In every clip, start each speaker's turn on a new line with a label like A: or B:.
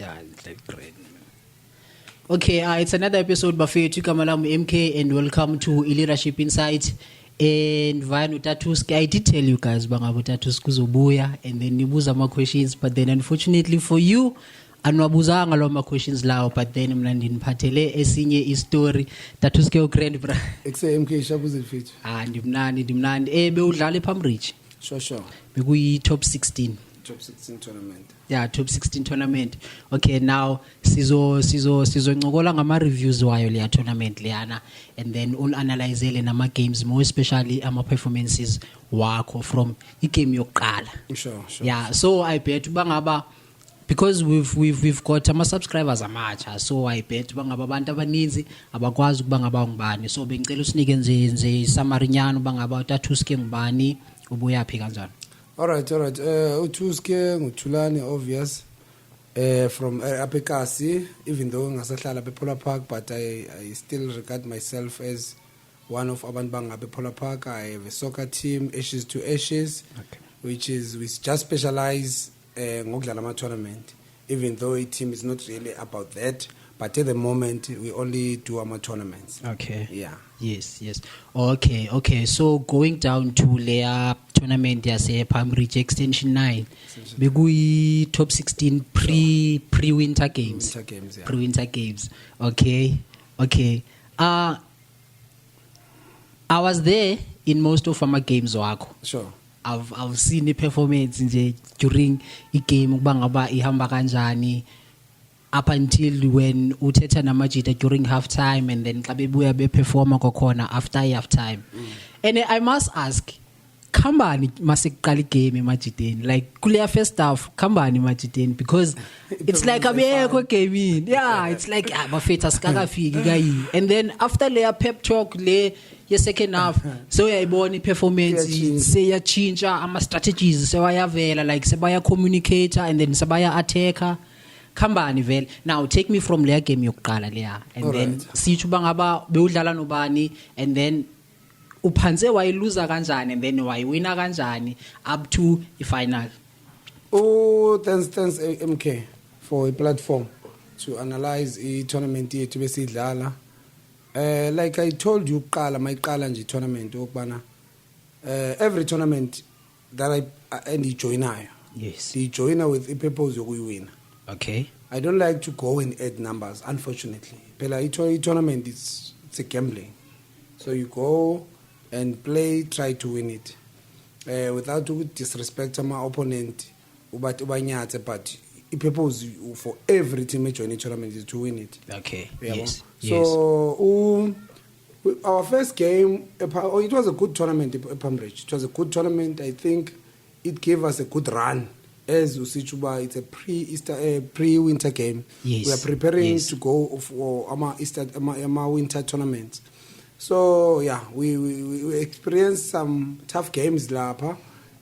A: Yeah, it's like great. Okay, it's another episode Bafethu Kamalam MK and welcome to Leadership Insight. And via Tatuski, I did tell you guys bangabo Tatuski kuzobuya and then nibuza ma questions, but then unfortunately for you, anwabuzanga lo ma questions lawo, but then mina ndiniphathele esinye istory Tatuski okrend bra.
B: Exe MK shabuze mfethu.
A: Ndimnandi bewudlala ePambridge.
B: Sure.
A: Bekuyi top 16.
B: Top 16 tournament.
A: Yeah, top 16 tournament. Okay, now sizoncokola ngama reviews wayo leya tournament leyana, and then analyze nama games, more especially ama performances wakho from igame yokuqala.
B: Sure.
A: Yeah, so I bet bangaba, because we've got ama subscribers amatsha, so I bet bangaba abantu abaninzi abakwazi ukubangaba ngubani, so bengicela usinike nje summary nyana bangaba Tatuski ngubani ubuya phi kanjani.
B: All right. Utuske nguthulani obvious. From Apekasi, even though ngasahlala bePolar Park, but I still regard myself as one of abantu bePolar Park. I have a soccer team, Ashes to Ashes, okay, we just specialize ngokudlala ama tournament. Even though a team is not really about that, but at the moment we only do our tournaments.
A: Okay.
B: Yeah.
A: Yes. Okay. So going down to layer tournament yase Pambridge Extension 9. Bekuyi top 16 pre-winter games.
B: Yeah.
A: Pre-winter games. Okay. I was there in most of our games wakho.
B: Sure.
A: I've seen the performance nje during the game ukuba ngaba ihamba kanjani up until when uthetha namajita during half time, and then xa bebuya beperforma kokhona after half time. And I must ask, khambani masekuqala igame emajiteni, like kuleya first half khambani emajiteni, because it's like abekho gaming. Yeah, it's like bafethu asikakafiki kayi, and then after leya pep talk le ye second half so uyayibona iperformance seyachinja, ama strategies sewayavela, like sebaya communicator and then sebaya attacker. Khambani vele. Now take me from leya game yokuqala leya, and all then sithu bangaba bewudlala nobani, and then uphanse wayiluza kanjani, and then wayiwina kanjani up to the final.
B: Oh, thanks MK for a platform to analyze the tournament yethu besidlala. Like I told you, mayiqala nje tournament okubana every tournament that I join nayo.
A: Yes.
B: The joiner with a purpose yokuyiwina.
A: Okay.
B: I don't like to go and add numbers, unfortunately. Phela tournament it's a gambling. So you go and play, try to win it. Without to disrespect my opponent, but the purpose for every team joining tournament is to win it.
A: Okay.
B: Yeah,
A: yes.
B: So our first game, it was a good tournament at Pambridge. It was a good tournament. I think it gave us a good run. As Usichuba, it's a pre-winter game.
A: Yes.
B: We are preparing to go for our winter tournament. So yeah, we experienced some tough games lapa,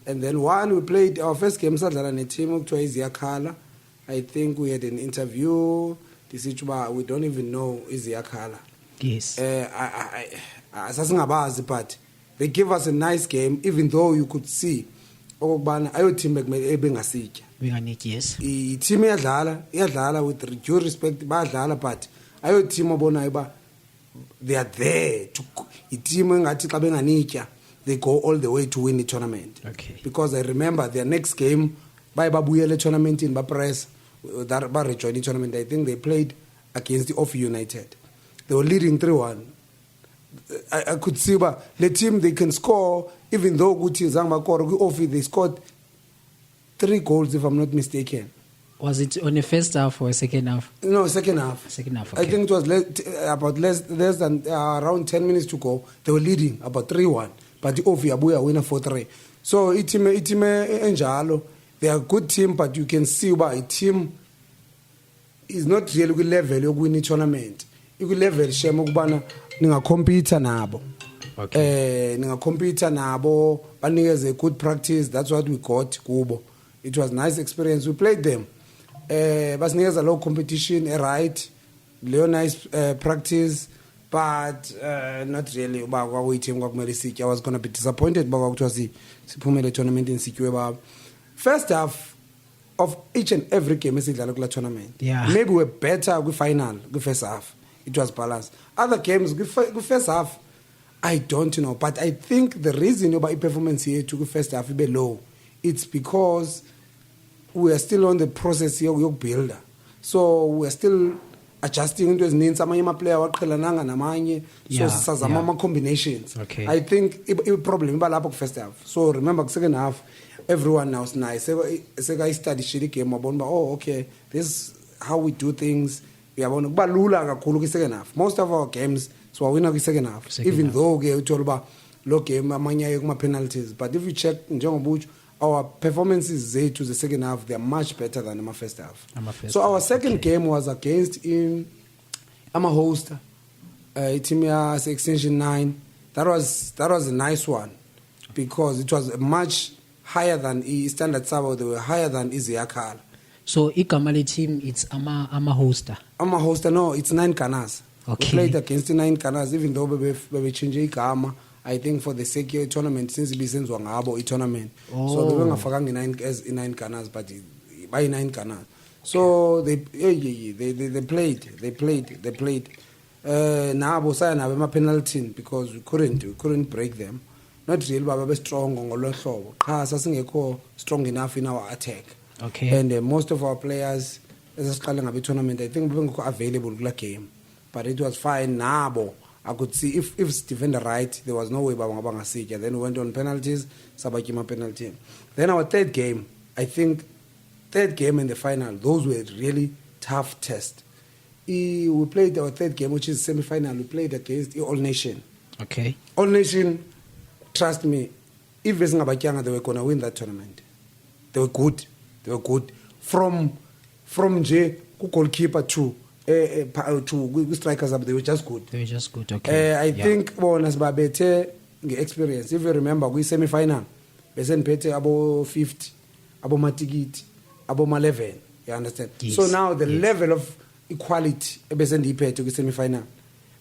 B: and then we played our first game sadlala ne team okuthiwa iZiyakhala. I think we had an interview. Disichuba, we don't even know iZiyakhala.
A: Yes.
B: Sasingabazi, but they gave us a nice game, even though you could see okubana ayo team ebengasitya.
A: Yes.
B: I team iyadlala with due respect badlala, but ayo team obonayo ba they are there to team engathi xa benganitya they go all the way to win the tournament.
A: Okay.
B: Because I remember their next game babuyele tournament in press that rejoin the tournament. I think they played against the Offi United. They were leading 3-1. I could see the team, they can score, even though Guti Offi, they scored 3 goals if I'm not mistaken.
A: Was it on the first half or second half?
B: No, second half.
A: Second half, okay.
B: I think it was less than around 10 minutes to go. They were leading about 3-1, but the Offi Abuya winner 4-3. So itime enjalo, they are a good team, but you can see why a team is not really good level of winning tournament. You could level shame ukubana ninga compete nabo.
A: Okay.
B: Ninga compete nabo, banikeze a good practice. That's what we got kubo. It was a nice experience. We played them. Basinikeza low competition, right? Leyo nice practice, but not really. I was gonna be disappointed. But siphumelele tournament in secure. First half, of each and every game esidlala kula tournament.
A: Yeah.
B: Maybe we're better final, first half. It was balanced. Other games, first half, I don't know. But I think the reason about performance here to first half be low, it's because we are still on the process here of builder. So we are still adjusting into ezininzi amanye amaplayer waqhelananga namanye so sisazama ama combinations.
A: Okay.
B: I think the problem iba lapho ku first half. So remember ku second half everyone now is nice. Seka study shiri game wabona oh okay, this is how we do things. Uyabona kuba lula kakhulu ku second half. Most of our games so we win ku second half. Even though ke uthola ba lo game amanye kuma penalties, but if you check njengoba our performances to the second half, they are much better than our first half. So our second game was against I'm a host, team Extension 9. That was a nice one because it was much higher than Standard Sabo. They were higher than Easy Akal.
A: So Ikamali team, it's I'm a hoster.
B: I'm a hoster. No, it's 9 Canas.
A: Okay.
B: We played against 9 Canas, even though we changed Ikama. I think for the secure tournament since Bisenzwa ngabo tournament. So they were ngafakanga 9 Canas but by 9 Canas. So they played. Nabo sayana bema penalty because we couldn't break them. Not really baba strong ngolo hlobo. Cha sasingekho strong enough in our attack.
A: Okay.
B: And most of our players esiqala ngabe tournament I think bengekho available kula game. But it was fine nabo. I could see if it's defender right, there was no way Banga Sika. Then we went on penalties, Sabakima penalty. Then our third game in the final, those were really tough tests. We played our third game, which is semi-final. We played against All Nation.
A: Okay.
B: All Nation, trust me, if Vesingabakyanga, they were going to win that tournament. They were good. From J, goalkeeper to strikers up, they were just good.
A: Okay.
B: I think as Babete experience. If you remember, we semi-final. Besen Pete abo 50, abo matigit, abo 11. You understand?
A: Yes.
B: So now the level of equality besen dipe to semi-final.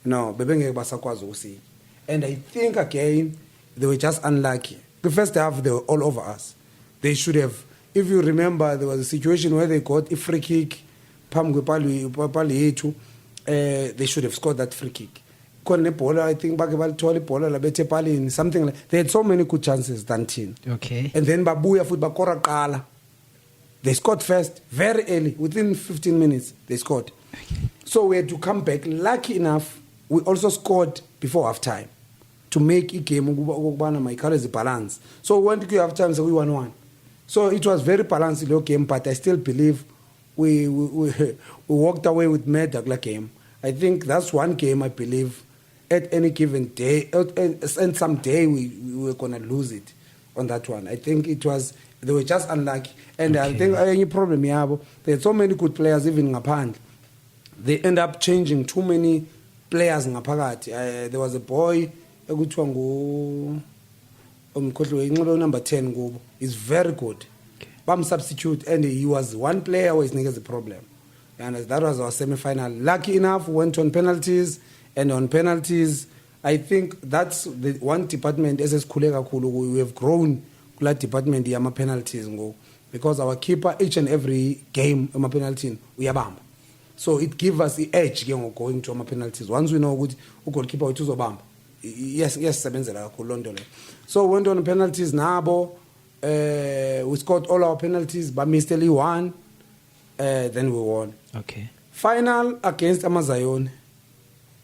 B: No, bebenge basakwazi usi. And I think again they were just unlucky. The first half they were all over us. They should have. If you remember, there was a situation where they got a free kick. They should have scored that free kick. I think something like they had so many good chances than team.
A: Okay.
B: And then Babuya football Kora Kala. They scored first very early, within 15 minutes they scored. So we had to come back. Lucky enough, we also scored before half time to make a game my balance. So we went to half time, so we 1-1. So it was very balanced game, but I still believe we walked away with Medagla game. I think that's one game I believe at any given day, and someday we were going to lose it on that one. I think they were just unlucky. And okay. I think any problem here, they had so many good players even in Ngapan. They end up changing too many players in Ngapagati. There was a boy, number 10, he's very good. Bam substitute, and he was one player who is a problem. And that was our semi-final. Lucky enough, we went on penalties, and on penalties, I think that's the one department, SS Kulega Kulu, we have grown that department, the penalties, because our keeper, each and every game, penalty, we are bam. So it gives us the edge going to our penalties. Once we know who goalkeeper we choose bam. Yes, so we went on penalties, Nabo. We scored all our penalties, but mistily won. Then we won.
A: Okay.
B: Final against Amazion.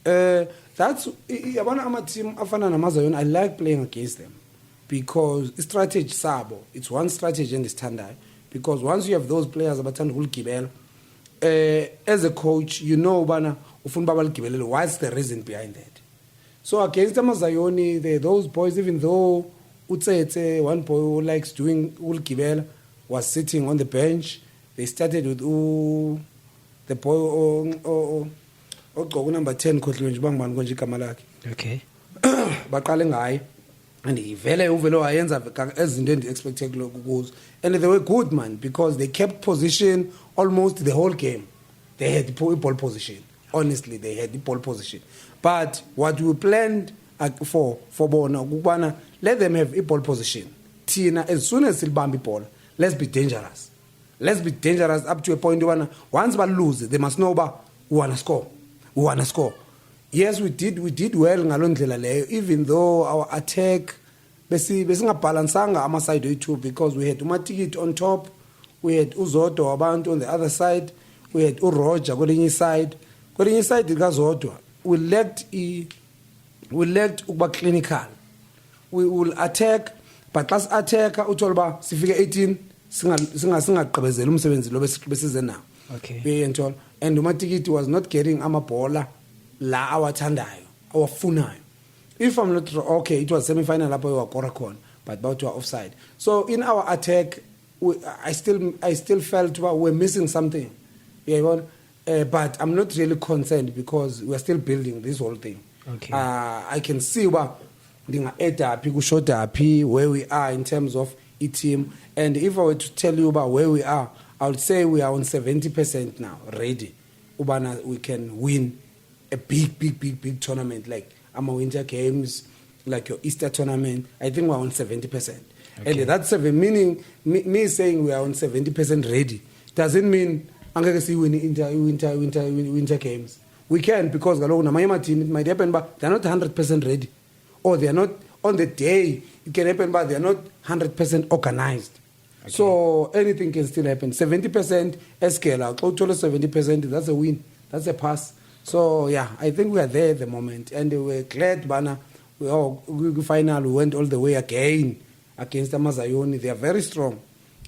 B: That's one team. Amazion. I like playing against them because strategy sabo. It's one strategy in the standard. Because once you have those players, as a coach, you know, what's the reason behind that? So against Amazion, those boys, even though one boy who likes doing Ulkibel was sitting on the bench. They started with the boy number 10
A: okay.
B: Baqale ngaye and ivele uvelo ayenza ezinto endiexpected kuzo. And they were good, man, because they kept position almost the whole game. They had the ball position. Honestly, they had the ball position. But what we planned for Bona, let them have a ball position. Tina, as soon as they'll ball, let's be dangerous. let's be dangerous up to a point where once we lose, they must know about we want to score. Yes, we did well ngalondlela leyo, even though our attack besingabalansanga amaside ethu, because we had uMatikit on top, we had uZodwa abantu on the other side, we had uRoger kwelinye side likaZodwa. We lacked ukuba clinical. We will attack, but as attacker uthola ba sifike 18 singaqhubezela umsebenzi lo besize nawo.
A: Okay.
B: And uMatikiti was not getting amabhola la awathandayo, awafunayo. If I'm not okay, it was semi-final lapho wakora khona, but both were offside. So in our attack, I still felt we're missing something. Yeah, but I'm not really concerned because we're still building this whole thing.
A: Okay.
B: I can see where we are in terms of a team. And if I were to tell you about where we are, I would say we are on 70% now, ready. We can win a big tournament like our Winter Games, like your Easter tournament. I think we're on 70%. Okay. And that's meaning me saying we are on 70% ready doesn't mean I'm going to see Winter Games. We can, because it might happen, but they're not 100% ready. Or they're not on the day. It can happen, but they're not 100% organized. Okay. So anything can still happen. 70% escala, 70%, that's a win. That's a pass. So yeah, I think we are there at the moment, and we're glad, Bana. We went all the way again against Amazayoni. They are very strong,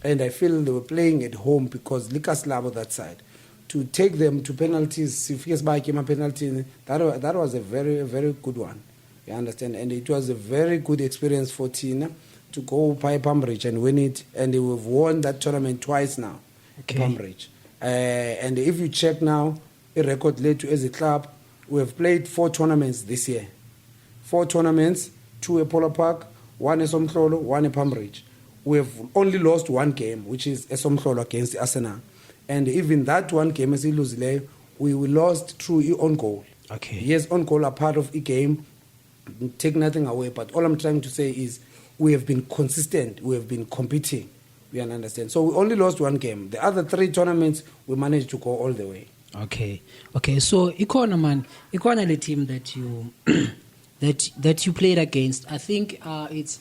B: and I feel they were playing at home because Likas Labo that side. To take them to penalties, if yes, by came a penalty, that was a very, very good one. You understand? And it was a very good experience for Tina to go by Pambridge and win it. And we've won that tournament twice now,
A: okay.
B: Pambridge. And if you check now, a record led to as a club, we have played 4 tournaments this year. 4 tournaments, 2 at Polo Park, 1 at Somhlolo, 1 at Pambridge. We have only lost 1 game, which is Somhlolo against Arsenal. And even that 1 game, as we lost through own goal.
A: Okay.
B: Yes, own goal are part of a game. Take nothing away, but all I'm trying to say is we have been consistent. We have been competing. We understand. So we only lost 1 game. The other 3 tournaments, we managed to go all the way.
A: Okay. So Ikona the team that you that you played against. I think it's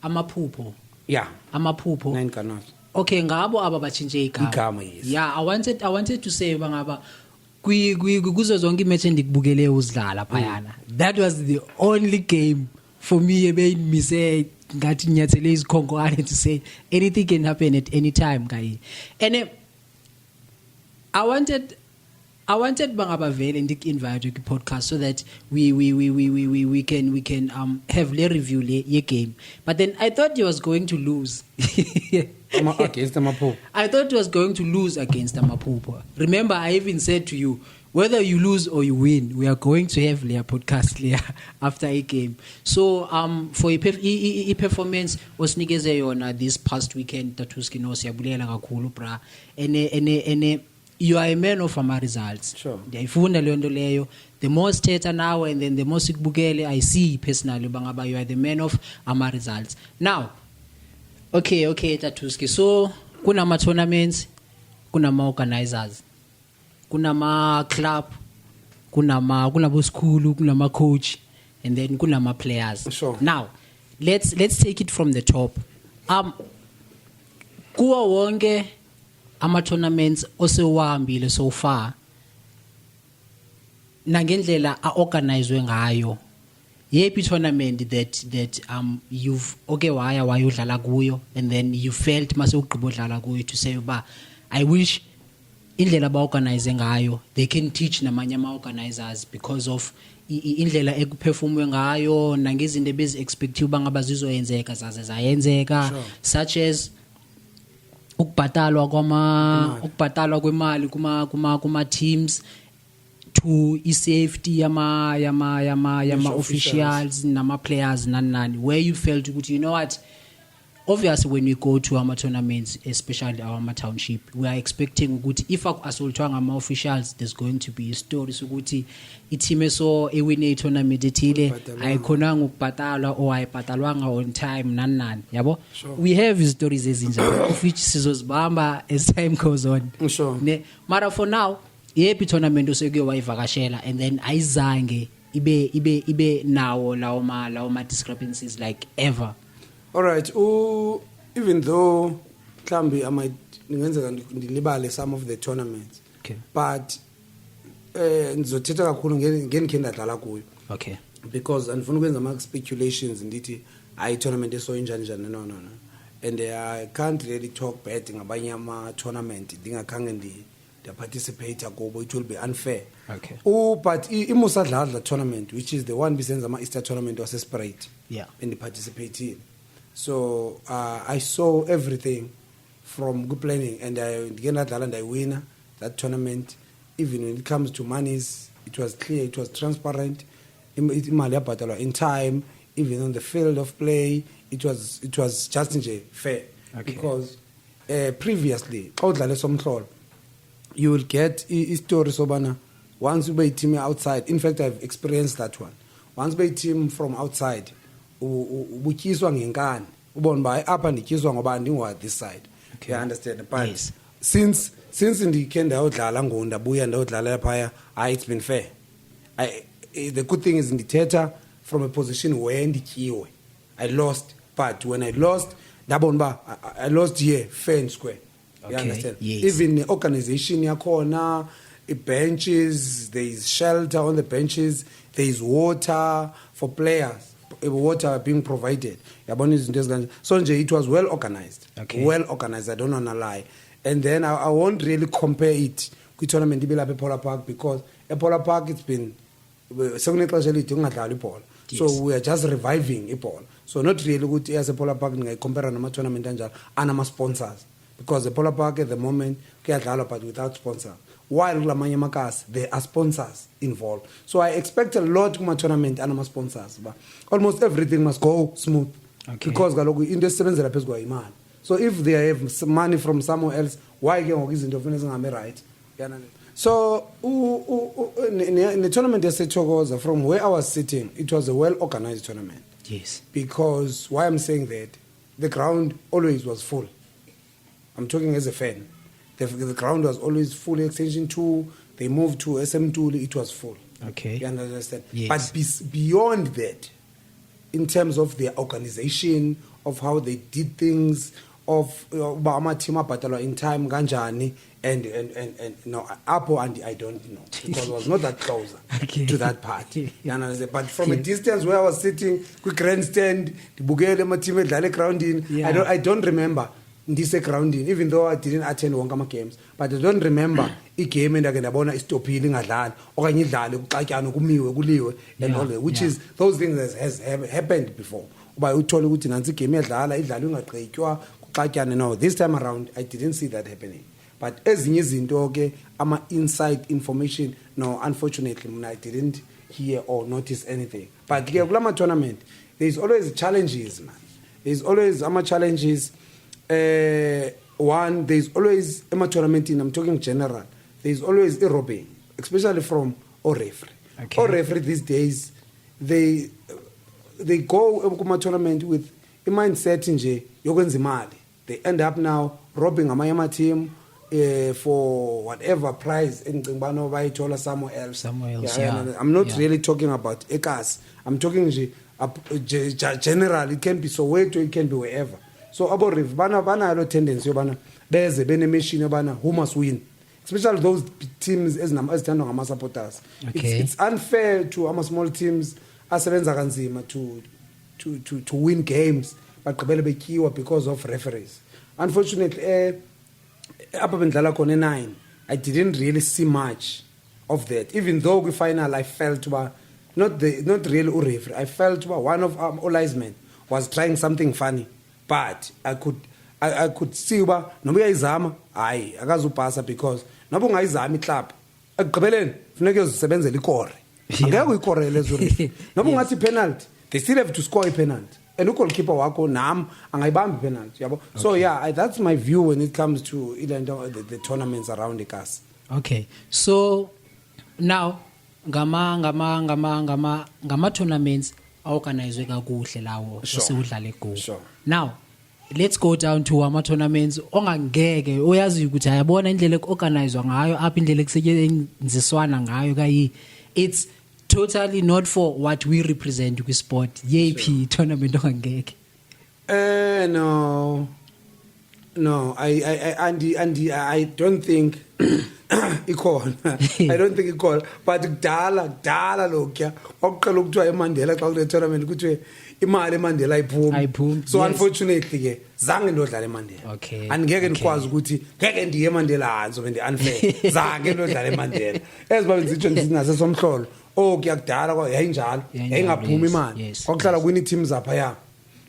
A: Amaphupho.
B: Yeah.
A: Amaphupho.
B: 9 cannot.
A: Okay, ngabo aba bachinje igama.
B: Yes.
A: Yeah, I wanted to say bangaba kuzo zonke imatch endikubukele uzidlala phayana. That was the only game for me ebeyimise ngathi nyathele izikhongwane to say anything can happen at any time guy. And I wanted bangaba vele ndik-invite you podcast so that we can have le review ye game. But then I thought he was going to lose.
B: Against Amaphupho.
A: I thought he was going to lose against Amaphupho. Remember, I even said to you, whether you lose or you win, we are going to have a podcast after a game. So for a performance osinikeze yona this past weekend Tatuski no siyabulela kakhulu bra. Ene you are a man of our results.
B: Sure.
A: Ndiyayifunda leyo nto leyo. The more sithetha now and then the more sikubukele, I see personally bangaba you are the man of our results. Now, okay Tatuski. So kunama tournaments, kunama organizers, kunama club, kunabo school, kunama coach, and then kunama players.
B: Sure.
A: Now, let's take it from the top. Kuwa wonke ama tournaments osewahambile so far nangendlela aorganizwe ngayo. Yephi tournament that you've wayudlala kuyo and then you felt mase ugqiba udlala kuyo to say ba I wish indlela ba organize ngayo they can teach namanye ama organizers because of indlela ekuperformwe ngayo nangezinto ebezi expect uba ngaba zizoyenzeka zaze zayenzeka.
B: Sure.
A: Such as ukubhatalwa kwemali kuma teams to safety yama officials nama players nani where you felt ukuthi you know what obviously when we go to our tournaments, especially our township, we are expecting ukuthi if asolthwa ngama officials, there's going to be a story ukuthi i-team eso ewine tournament ethile ayikhonanga ukubhatalwa or ayibhatalwanga on time nani yabo. We have stories ezinjalo of which sizozibamba as time goes on.
B: Sure.
A: Mara for now yephi tournament osekuye wayivakashela and then ayizange ibe nawo lawo ma discrepancies like ever.
B: All right. Even though mhlambi I might ngenzeka ndilibale some of the tournaments.
A: Okay.
B: But ngizothetha kakhulu ngenikhe ndadlala kuyo.
A: Okay.
B: Because andifuna ukwenza ama speculations ndithi I tournament eso injani no. And I can't really talk bad ngabanye ama tournament ndingakhange participate kubo, it will be unfair.
A: Okay.
B: But imusadlala tournament which is the one bisenza ama Easter tournament was separate.
A: Yeah.
B: And participate in. So I saw everything from good planning, and I win that tournament. Even when it comes to monies, it was clear, it was transparent. In time, even on the field of play, it was just fair.
A: Okay.
B: Because previously, you will get stories obana once you buy team outside. In fact, I've experienced that one. Once buy team from outside, ubukiswa ngenkani ubona ba apha ndikiswa ngoba ndingwa this side.
A: Okay.
B: You understand? But
A: yes.
B: since ndikhe ndayodlala ndabuya ndayodlala phaya, it's been fair. The good thing is ndithetha from a position where ndikiwe. I lost, but when I lost ndabona ba I lost here fair and square.
A: Okay.
B: You understand?
A: Yes.
B: Even the organization yakhona, benches, there is shelter on the benches, there is water for players. Water being provided. So it was well organized.
A: Okay.
B: Well organized, I don't want to lie. And then I won't really compare it with tournament at Polar Park because at Polar Park it's been so we are just reviving Paul. So not really good as a Polar Park compare a tournament and sponsors. Because the Polar Park at the moment but without sponsor. While Lamanya Makas, there are sponsors involved. So I expect a lot of my tournament and my sponsors. But almost everything must go smooth.
A: Okay.
B: Because so if they have some money from somewhere else, why can we right? So in the tournament from where I was sitting, it was a well organized tournament.
A: Yes.
B: Because why I'm saying that, the ground always was full. I'm talking as a fan. The ground was always full. Extension 2, they moved to SM2, it was full.
A: Okay.
B: You understand?
A: Yes.
B: But beyond that, in terms of their organization, of how they did things, of Obama team up in time, Ganjani, and no, Apple, and I don't know. Because I was not that close
A: Okay.
B: to that part. You understand? But from a distance where I was sitting, quick grandstand, the Bugele, my team, ground in,
A: Yeah.
B: I don't remember. Ndise grounding, even though I didn't attend wonke games, but I don't remember game and ndabona istopile ngadlali okanye idlale kuxatyana kumiwe kuliwe and all that, which is those things has happened before. Uba uthola ukuthi nansi game yadlala idlala ingagqitywa kuxatyana. No, this time around I didn't see that happening. But ezinye izinto ke ama inside information, no, unfortunately I didn't hear or notice anything. But ke kulama tournament there's always challenges, man. There's always challenges. One, there's always a tournament I'm talking general. There's always a robbing, especially from referee.
A: Okay.
B: Referee these days, they go to tournament with a mindset nje yokwenza imali. They end up now robbing a team for whatever prize in Bayitola somewhere else.
A: Somewhere else, yeah.
B: I'm not really talking about Ekas. I'm talking general. It can be Soweto, it can be wherever. So about Riv, bana a tendency there's a machine who must win, especially those teams as nama supporters.
A: Okay.
B: It's unfair to our small teams as to win games, but because of referees. Unfortunately, up in 9, I didn't really see much of that. Even though we final, I felt not really referee. I felt one of our linesmen was trying something funny. But I could see uba noma uyayizama hayi akazupasa because noba ungayizama iClub ekugqibeleni funeka uzisebenzele ikore angeke uyikorele lezo noba ungathi penalty they still have to score a penalty and ugoalkeeper wakho nam angayibambi penalty yabo. So yeah, that's my view when it comes to the tournaments around the cast.
A: Okay, so now gama tournaments organized kakuhle lawo osewudlala eGo.
B: Sure.
A: Now let's go down to ama tournaments ongangeke oyazi ukuthi ayabona indlela eorganizwa ngayo apha indlela ekusetshenziswana ngayo kayi it's totally not for what we represent kwi sport yephi tournament ongangeke.
B: No, I don't think ikhona. I don't think ikhona, but kudala lokya oqala ukuthiwa eMandela xa kule tournament kuthiwe imali eMandela ayiphumi. So unfortunately ke zange ndodlala eMandela.
A: Okay.
B: Andingeke ndikwazi ukuthi ngeke ndiye eMandela hanzo bende unfair. Zange ndodlala eMandela. Ezibabe ngitsho nginase somhlolo. Kuyakudala kwa yayinjalo. Yayingaphumi imali. Kwakuhlala kwini teams apha ya.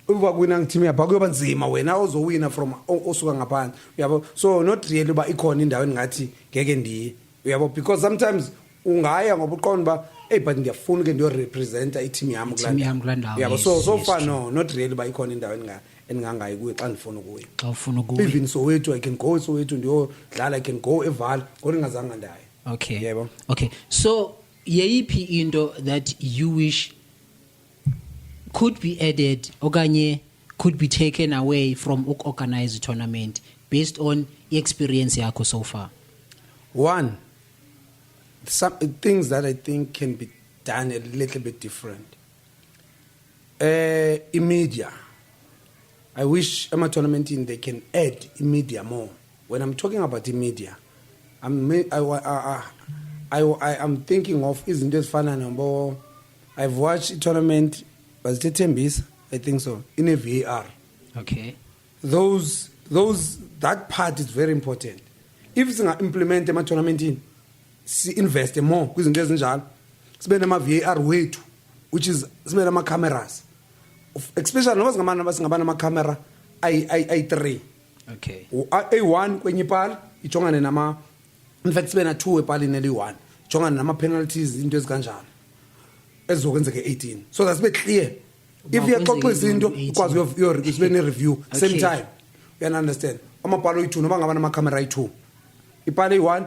B: Uba kwina team yapha kuyoba nzima wena ozowina from osuka ngaphandle uyabo. So not really ba ikhona indawo engathi ngeke ndiye uyabo, because sometimes ungaya ngoba uqonda ba but ndiyafuna ke ndiyo represent i-team yami
A: kula ndawo
B: uyabo. So far no, not really ba ikhona indawo engangayi kuye xa ndifuna ukuya.
A: Xa ufuna ukuya
B: even Soweto I can go Soweto ndiyodlala, I can go eVaal kodwa ngazange ndayo.
A: Okay.
B: Yebo.
A: Okay, so yeyiphi into that you wish could be added okanye could be taken away from organized tournament based on experience yakho so far?
B: One, some things that I think can be done a little bit different. Media. I wish Emma tournament they can add media more. When I'm talking about media, I'm thinking of isn't this fun and I've watched a tournament. Was it Tembis? I think so. In a VAR.
A: Okay.
B: That part is very important. If it's going to implement a tournament invest more kwizinto ezinjalo. Sibe nama VAR wethu, which is sibe nama cameras. Especially noma singabana nama camera i3.
A: Okay.
B: A1 kwenye pala ijongane nama, in fact sibe na 2 epala ineli 1. Ijongane nama penalties into ezikanjalo. Ezokwenzeke 18, so that's very clear. If you are into because your review same time, you understand amabhalo i2 noba ngaba nama camera i2 ipale i1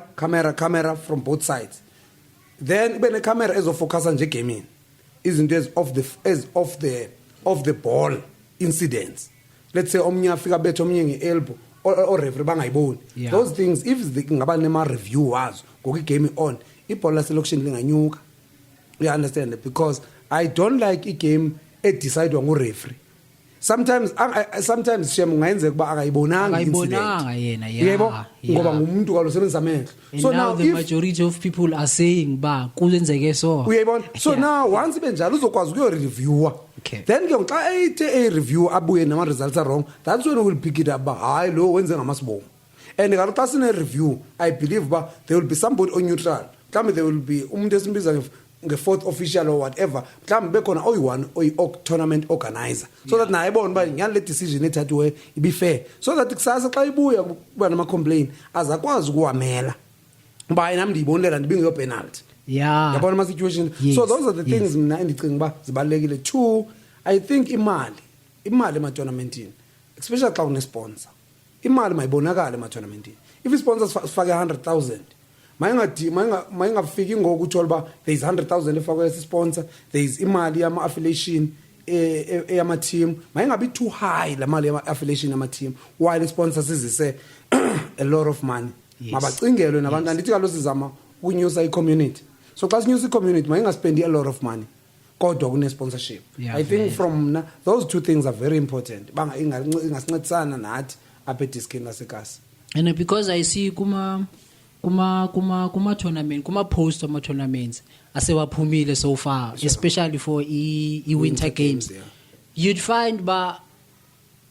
B: camera from both sides, then ibe ne camera ezofocusa nje gaming izinto of the ball incidents. Let's say omnye afika bethe omnye ngeelbow or referee bangayiboni. Those things if ngaba nema review wazo ngoku igame on ibhola selection linganyuka. You understand? Because I don't like a game decide on referee. Sometimes shem ungayenzeka kuba akayibonanga
A: yena
B: yebo ngoba ngumuntu kalosebenzisa amehlo.
A: So now the majority of people are saying ba kuzenzeke so
B: uyayibona. So now once benjalo uzokwazi ukuyo reviewer. Then ke xa ayithe a review abuye nama results are wrong, that's when we will pick it up ba hayi lo wenze ngamasibongo. And ngalo xa sine review I believe ba there will be somebody on neutral. Mhlawumbe there will be umuntu esimbiza nge-fourth official or whatever, mhlawumbe bekhona oyi-one tournament organizer, so that naye bona uba nyani le decision ethathiweyo ibe fair, so that kusasa xa ibuya kuba nama-complain azakwazi ukuwamela uba hayi nam ndiyibonelela ndibingeyo penalty. Yabona ama-situation. So those are the things mna endicinga uba zibalulekile. Two, I think imali ema-tournamentini, especially xa unesponsor, imali mayibonakale ema-tournamentini. If isponsor sifake 100,000 mayingafiki ngoku uthola uba there is 100,000 efakwe sponsor, there is imali yama-affiliation yama-team, mayingabi too high la mali yama-affiliation yama-team while sponsor sizise a lot of money. Mabacingelwe nabantu andithi kalo sizama ukunyusa i-community, so xa sinyusa i-community mayingaspendi a lot of money kodwa kune-sponsorship. I think from those two things are very important ingasincedisana nathi apha ediskini lasekasi.
A: And because I see kuma tournament, kuma post ama tournaments asewaphumile so far, especially for winter games, you'd find ba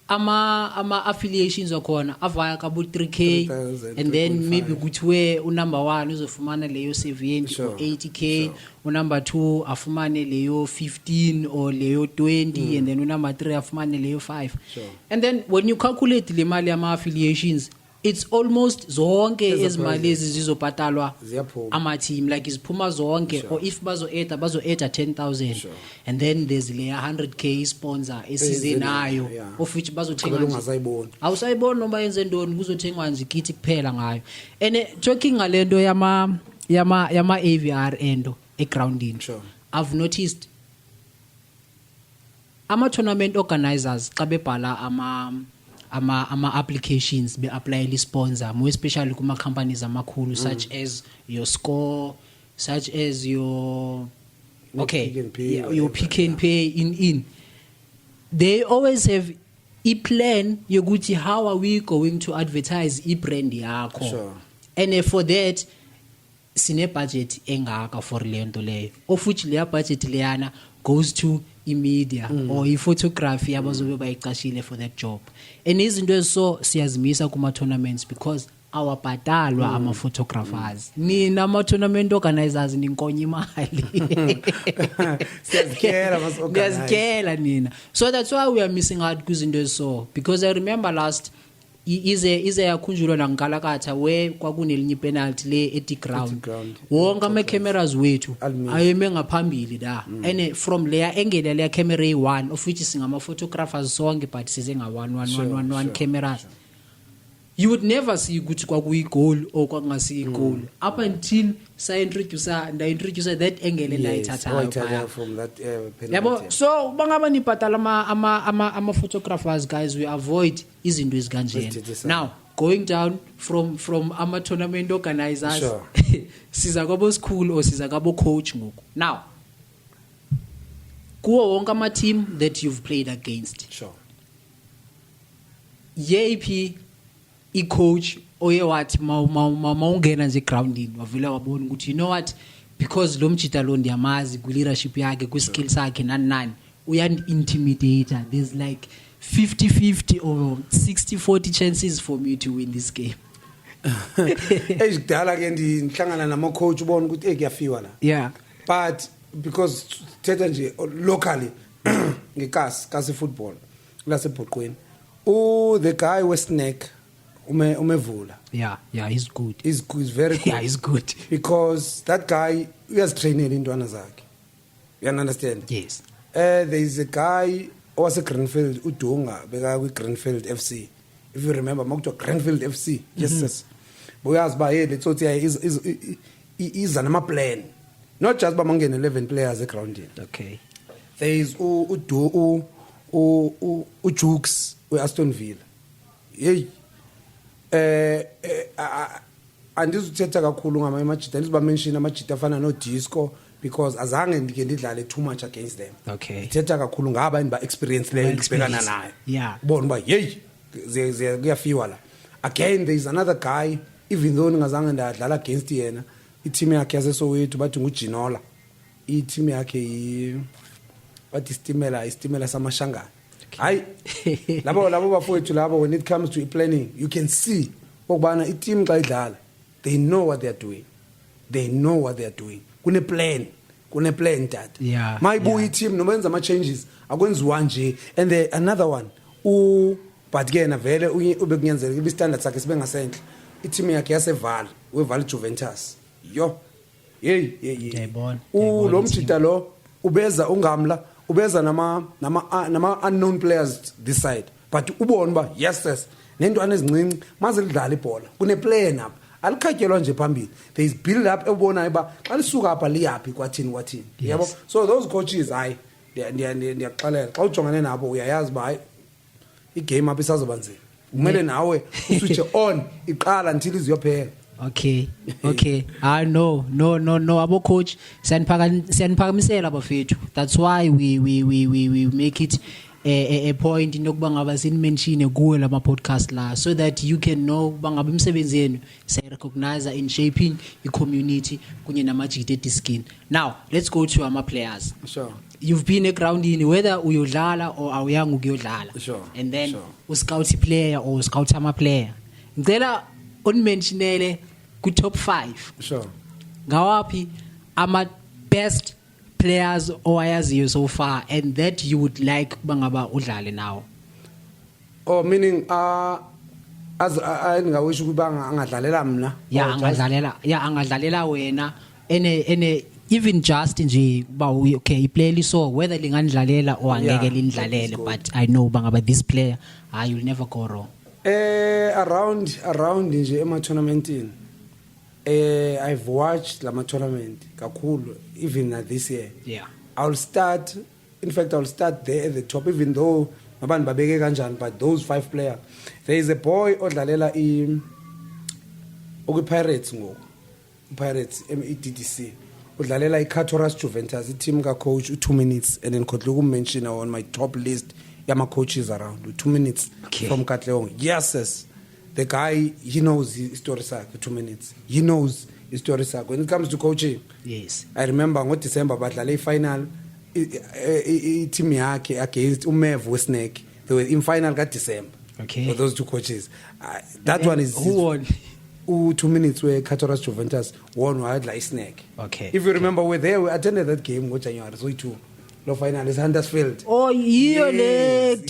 A: ama affiliations akhona avaya kabu 3K, and then maybe kuthiwe unumber 1 uzofumana leyo 70 or 80K, unumber 2 afumane leyo 15 or leyo 20, and then unumber 3 afumane leyo 5. And then when you calculate le mali ama affiliations it's almost zonke
B: As a
A: ezimali
B: project.
A: lezi zizobhatalwa
B: Ziyaphuma.
A: ama team like iziphuma zonke
B: Sure.
A: or if bazo 10,000
B: Sure.
A: and then there's le 100k sponsor esize nayo
B: Yeah.
A: of which bazothenga
B: Qhubeka
A: nje
B: ungasayiboni.
A: awusayibona noma yenze ntoni kuzothengwa nje ikithi kuphela ngayo and talking ngalento yama AVR endo egroundini
B: Sure.
A: I've noticed ama tournament organizers xa bebhala ama applications be apply li sponsor more especially kuma companies amakhulu such as your Score, such as your
B: Pick n Pay,
A: yeah, your
B: whatever,
A: Pick n Pay in they always have a plan yokuthi how are we going to advertise I brand yakho
B: Sure.
A: and for that sine budget engaka for lento leyo of which leya budget leyana goes to imedia or photography abazobe bayiqashile for that job and izinto ezo siyazimisa kuma tournaments because awabhadalwa ama photographers nina ama tournament organizers ninkonye imali
B: Siyazikhela mas organize.
A: Siyazikhela nina so that's why we are missing out kwizinto ezo because I remember last ize yakhunjulwa nangikalakatha where kwakunelinye penalty le at ground
B: ground.
A: wonke ama cameras wethu
B: Alimi.
A: ayeme ngaphambili da and from layer angle leya camera e1 of which singama photographers sonke but size nga 1 cameras you would never see ukuthi kwakuyi goal or kwangasi goal up until sa introduce that angle la
B: Yes,
A: ithathayo
B: oyithatha from that penalty.
A: yabo so bangaba nibhatala ama photographers guys we avoid izinto ezikanjena
B: Ezithethe
A: now going down from ama tournament organizers
B: Sure.
A: siza kwabo school or siza kwabo coach ngoku now kuwo wonke ama team that you've played against
B: Sure.
A: yephi I-coach oye wathi mawungena nje groundini wavela wabona ukuthi you know what because lo mjita lo ndiyamazi ku leadership yakhe ku skills yakhe nani uyan intimidator there's like 50-50 or 60-40 chances for me to win this game
B: Ejidala ke ndihlangana nama coach ubona ukuthi kuyafiwa la.
A: yeah
B: But because thetha nje locally ngekasi football lasebhoqweni the guy wesnack umevula
A: yeah he's good
B: is very good.
A: yeah he's good
B: Because that guy uyazitrainela intwana zakhe. You understand?
A: yes
B: There is a guy owase Greenfield uDunga beka ku Greenfield FC. If you remember makuthiwa Greenfield FC. Yes. Boyazi ba hey letsothi is nama plan. Not just ba mangene 11 players egroundini.
A: okay
B: There is uJukes weAston Villa. Hey andizuthetha kakhulu ngama amajita ndizoba mention amajita afana no Disco because azange ndike ndidlale too much against them.
A: okay
B: Ithetha kakhulu ngaba indiba experience leyo ndibhekana nayo.
A: yeah
B: Ubona ba hey kuyafiwa la. Again there is another guy even though ngazange ndadlala against yena i-team yakhe yaseSoweto bathi nguJinola. I-team yakhe bathi istimela samashangana. Hayi labo bafowethu labo when it comes to planning you can see ukubana i-team xa idlala they know what they are doing kune plan tata
A: Yeah,
B: mayibuya
A: yeah.
B: i-team noma yenza ama changes akwenziwa nje and the another one but ke na vele ube kunyanzeleka ibe standard sakhe sibe ngasenhle i-team yakhe yasevala wevala Juventus yo hey
A: Ngiyayibona,
B: lo mjita lo ubeza ungamla ubeza nama unknown players this side but ubone ba yes nentwana ezincinci maze lidlala ibhola kune plan apha alikhatyelwa nje phambili there is build up ebonayo ba xa lisuka apha liyapi kwathini yabo so those coaches hayi ndiyaxalela xa ujongane nabo uyayazi ba hayi igame apha isazoba nzima kumele nawe uswitch on iqala until iziyophela.
A: Okay. No. Abo coach, siyanphakamisela bafethu. That's why we make it a point inokuba ngaba sin mention kuwe lama podcast la so that you can know bangaba imsebenzi yenu say recognize in shaping the community kunye namajita eDiskin. Now, let's go to our players.
B: Sure.
A: You've been a ground in whether uyodlala or awuyanga ukuyodlala.
B: Sure.
A: And then
B: Sure.
A: uscout player or scout ama player. Ngicela unmentionele ku top 5.
B: Sure.
A: Ngawapi ama best players owayaziyo so far and that you would like bangaba udlale now.
B: Oh, meaning as ayingawisho ukuba angadlalela mina
A: angadlalela wena ene even just nje ba okay iplayer so whether lingandlalela or angeke lindlalele but I know bangaba this player you'll never go wrong.
B: Around nje ema tournamentini I've watched lama tournament kakhulu even this year.
A: Yeah,
B: I'll start there at the top even though abantu babeke kanjani but those 5 players there is a boy odlalela Pirates ngoku Pirates DDC udlalela iCatoras Juventus team ka coach 2 minutes and then Kotlo mention on my top list yama coaches around 2 minutes from Katleong. Yes, the guy he knows his story sakhe 2 minutes. He knows his story sakhe when it comes to coaching.
A: Yes,
B: I remember ngo December badlala final team yakhe against uMev weSnake. They were in final ka December.
A: Okay,
B: for those two coaches. That one is
A: who won?
B: 2 minutes where Catoras Juventus won like Snake.
A: Okay.
B: If you remember, we attended that game in January. So too. The final is Huddersfield.
A: Oh,
B: yes.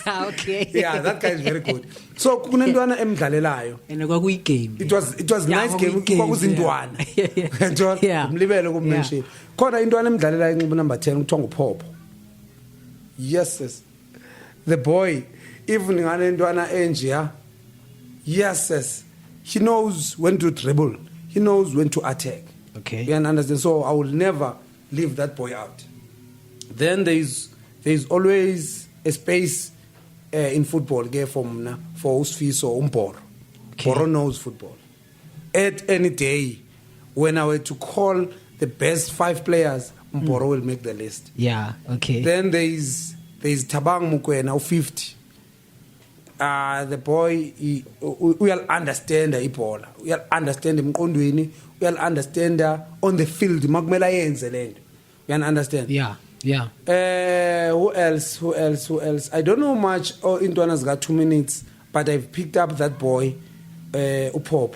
A: Okay.
B: Yeah, that guy is very good. So kunendwana emdlalelayo.
A: And kwakuyi game.
B: It was nice game. Kwakuzindwana. Njalo umlibele kummention. Khona intwana emdlalelayo number 10 kuthiwa nguPhopho. Yes. The boy even ngane intwana enje yes. He knows when to dribble. He knows when to attack.
A: Okay.
B: You can understand. So I will never leave that boy out. Then there is always a space in football. For Usfiso Umporo. Poro knows football. At any day, when I were to call the best 5 players, Umporo will make the list.
A: Yeah. Okay.
B: Then there is Tabang Mukwena 50. The boy will understand ibhola, will understand emqondweni, will understand on the field makumela yenze lento. You understand?
A: Yeah.
B: Who else? I don't know much intwana zika 2 minutes, but I've picked up that boy uPhopho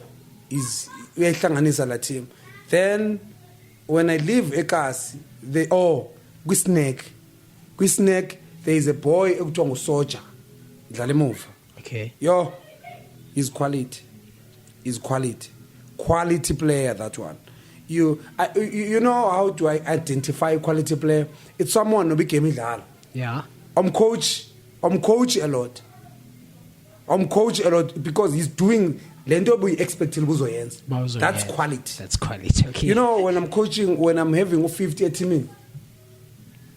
B: is uyahlanganisa la team. Then when I leave eKasi, kwiSnake there is a boy ekuthiwa nguSoja.
A: Okay.
B: He's quality. Quality player, that one. You know how to identify quality player? It's someone who became idlala.
A: Yeah.
B: I'm coach a lot. Because he's doing lento obuyi expected buzoyenza. That's quality. Okay. You know, when I'm coaching, when I'm having 50 at team,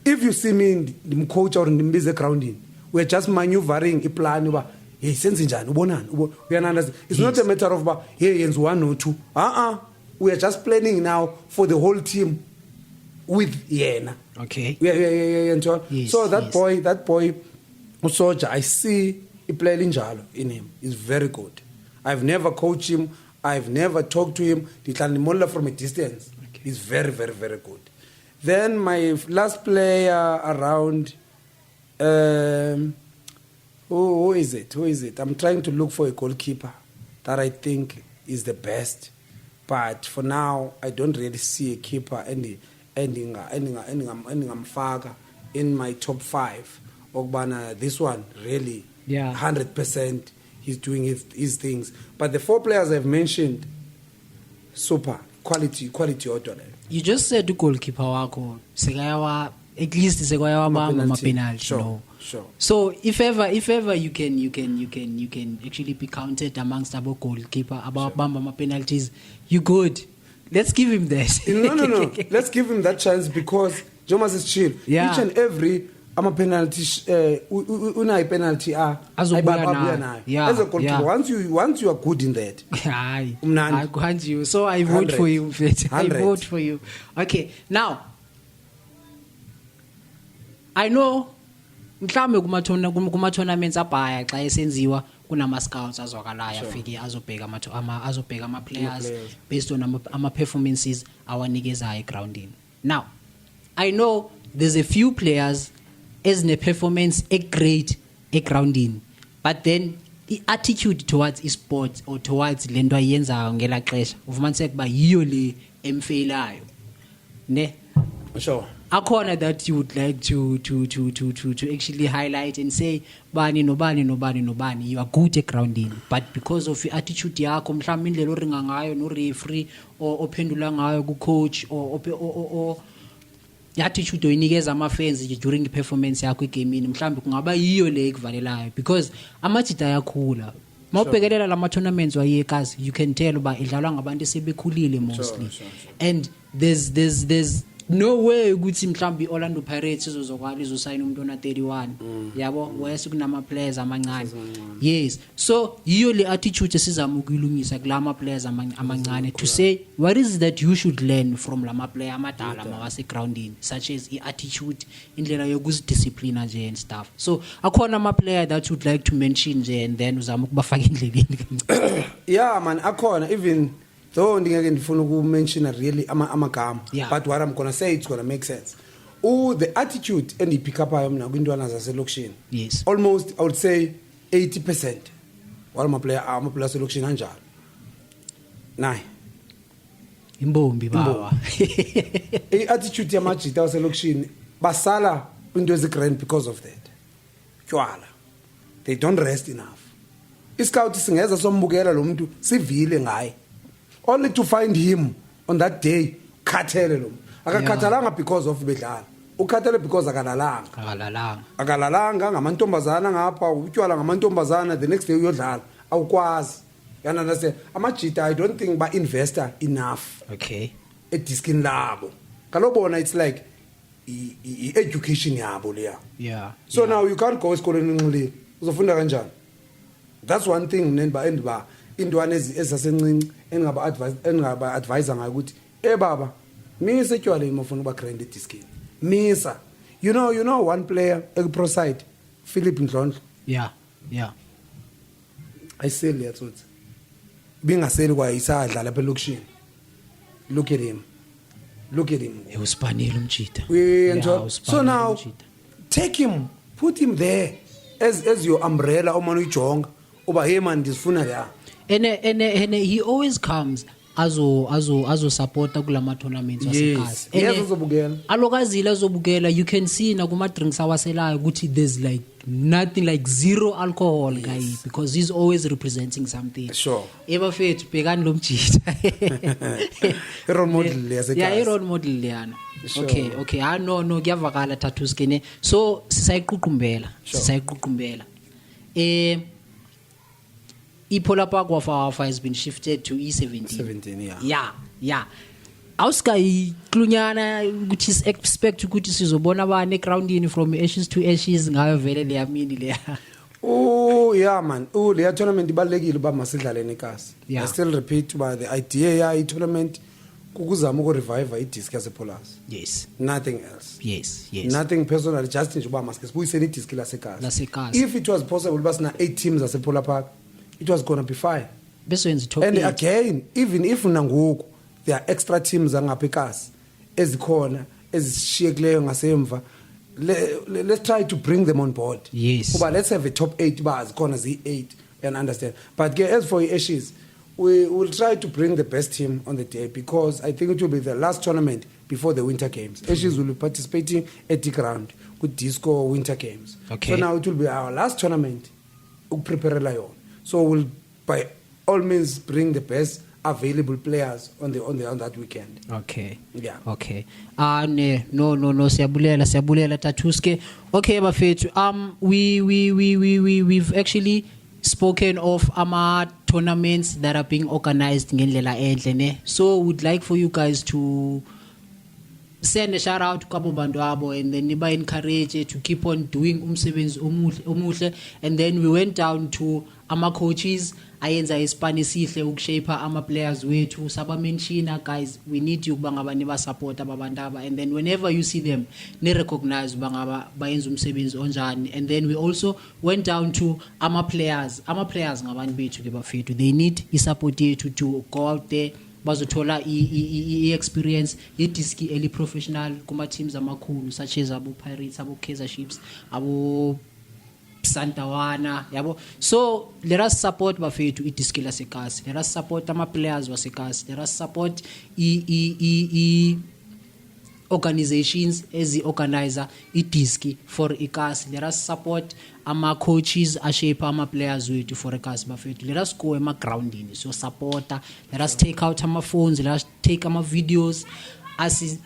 B: if you see me in the coach or in the busy grounding, we're just maneuvering a plan. Hey, sense njani ubonani? We understand. It's not a matter of here yenza 1 or 2. We are just planning now for the whole team with Yena.
A: Okay.
B: Yeah.
A: Yes,
B: So that boy, Usoja, I see he played njalo in him. He's very good. I've never coached him. I've never talked to him. Ditlanimola from a distance. Okay. He's very, very, very good. Then my last player around. Who is it? I'm trying to look for a goalkeeper that I think is the best. But for now, I don't really see a keeper ending in my top 5. Ogbana, this one really, 100%, he's doing his things. But the 4 players I've mentioned, super quality order.
A: You just said the goalkeeper wako sekayawa at least sekayawa ma penalty.
B: Sure.
A: So if ever you can actually be counted amongst our goalkeeper about bamba ma penalties, you good. Let's give him that.
B: No. Let's give him that chance because Jomas is chill.
A: Yeah.
B: Each and every penalty unai penalty
A: azobuya nayo. Yeah.
B: As a goalkeeper, once you are good in that.
A: I grant you. So I vote 100. For you. I vote for you. Okay. Now I know mhlambe kuma tournaments abhaya xa esenziwa kunama scouts azwakalayo afike azobheka ama players based on ama performances awanikezaya egroundini. Now I know there's a few players ezine performance great egroundini, but then the attitude towards esport or towards lento ayenzayo ngela xesha ufumaniseka kuba yiyo le emfailayo ne.
B: Sure.
A: akhona that you would like to actually highlight and say bani nobani you are good at grounding, but because of your attitude yakho mhlawumbe indlela oringa ngayo no referee or ophendula ngayo ku coach or attitude oyinikeza ama fans during performance yakho egamini mhlawumbe kungaba yiyo le ekuvalelayo, because amajita ayakhula mawubhekelela lama tournaments wayekazi you can tell ba idlalwa ngabantu sebekhulile mostly. Sure. And there's no way ukuthi mhlawumbe Orlando Pirates izozokwala izosayina umuntu ona 31 yabo wese kunama players amancane. Yes, so yiyo le attitude esizama ukuyilungisa kulama players amancane to say what is that you should learn from lama player amadala mawase grounding, such as the attitude, indlela yokuzidiscipline nje and stuff. So akhona ama player that would like to mention nje and then uzama ukubafaka endleleni.
B: Yeah man, akhona, even though ndingeke ndifuna ukumention really amagama, but what I'm gonna say it's gonna make sense. The attitude and pick up mina kwintwana zaselokishini,
A: yes,
B: almost I would say 80% wala player selokishini anjalo. Nayi
A: imbombi bawa
B: attitude yamajita waselokishini basala into ezigrand because of that. Tywala, they don't rest enough. Iscout singeza sombukela lo muntu sivile ngaye, only to find him on that day khathele lo akakhathalanga because of bedlala, ukhathele because akalalanga ngamantombazana ngapha utywala ngamantombazana, the next day uyodlala awukwazi. You understand? Amajita I don't think ba investor enough,
A: okay,
B: ediskin labo kalobona, it's like education yabo leya. So now you can't go esikoleni enqilile uzofunda kanjani? That's one thing nenba indwane ezasencinci engaba advisor ngayo ukuthi baba misa etywala imofuna uba grand ediskin misa. You know one player pro side Philip Ndlondlo, ayiseli yathuthi bingaseli kwa isadla lapha elokishini. Look at him
A: uspanile umjita.
B: So now take him, put him there as your umbrella omana uyijonga uba hey man ndisifuna la.
A: And he always comes azo supporta kulama tournaments wasekhaya.
B: Yes, uzobukela.
A: Alokazile azobukela, you can see na kuma drinks awaselayo ukuthi there's like nothing, like zero alcohol guy, because he's always representing something.
B: Sure.
A: Ebafethu bhekani lo mjita.
B: Role model yasekhaya.
A: Yeah, role model liyana. Okay. No kuyavakala tattoos kene. So sisayiququmbela. Ipola Park Wafa has been shifted to E17. Yeah. Awuska iklunyana ukuthi expect ukuthi sizobona bane groundini from ashes to ashes ngayo vele le yamini le.
B: Oh yeah man. Le tournament ibalekile ba masidlale nekasi. I still repeat by the idea ya tournament kukuzama uku revive idisc yasePolas.
A: Yes.
B: Nothing else.
A: Yes.
B: Nothing personal, just nje uba maske sibuyiseni idisc lasekasi. If it was possible basina 8 teams asePola Park, it was going to be fine. And again, even if nangoku there are extra teams angapha ekasi ezikhona ezishiyekileyo ngasemva, let's try to bring them on board.
A: Yes.
B: But let's have a top 8 bars corner Z8 and understand. But as for Ashes, we will try to bring the best team on the day, because I think it will be the last tournament before the Winter Games. Ashes will be participating at the ground with Disco Winter Games.
A: Okay.
B: So now it will be our last tournament. Prepare lion. So we'll by all means bring the best available players on that weekend.
A: Okay.
B: Yeah.
A: Okay. No siyabulela Tatuske. Okay bafethu, we've actually spoken of ama tournaments that are being organized ngendlela enhle ne. So we'd like for you guys to send a shout out to Kabo Banduabo, and then niba encourage to keep on doing umsebenzi omuhle. And then we went down to ama coaches ayenza isipani sihle ukushape ama players wethu, saba mention guys, we need you bangaba niba support abantaba, and then whenever you see them ne recognize bangaba bayenza umsebenzi onjani. And then we also went down to ama players ngabantu bethu ke bafethu, they need support yethu to go out there bazothola experience yediski eli professional kuma teams amakhulu such as abo Pirates, abo Kaizer Chiefs, abo Santawana yabo. So let us support bafethu idiski lasekasi, let us support ama players wasekasi, let us support organizations ezi-organizer i-disc for ikasi. Let us support ama-coaches ashape ama-players wethu for ikasi bafethu. Let us go ema-groundini so supporta. Let us take out ama-phones, let us take ama-videos.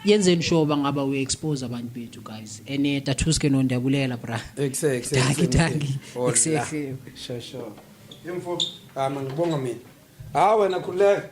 A: Yenzeni sure bangaba we expose abantu bethu guys. Ene Tatuske no ndiyabulela bra. Exactly.
B: Sure. Info ngibonga mina. Wena khuleka.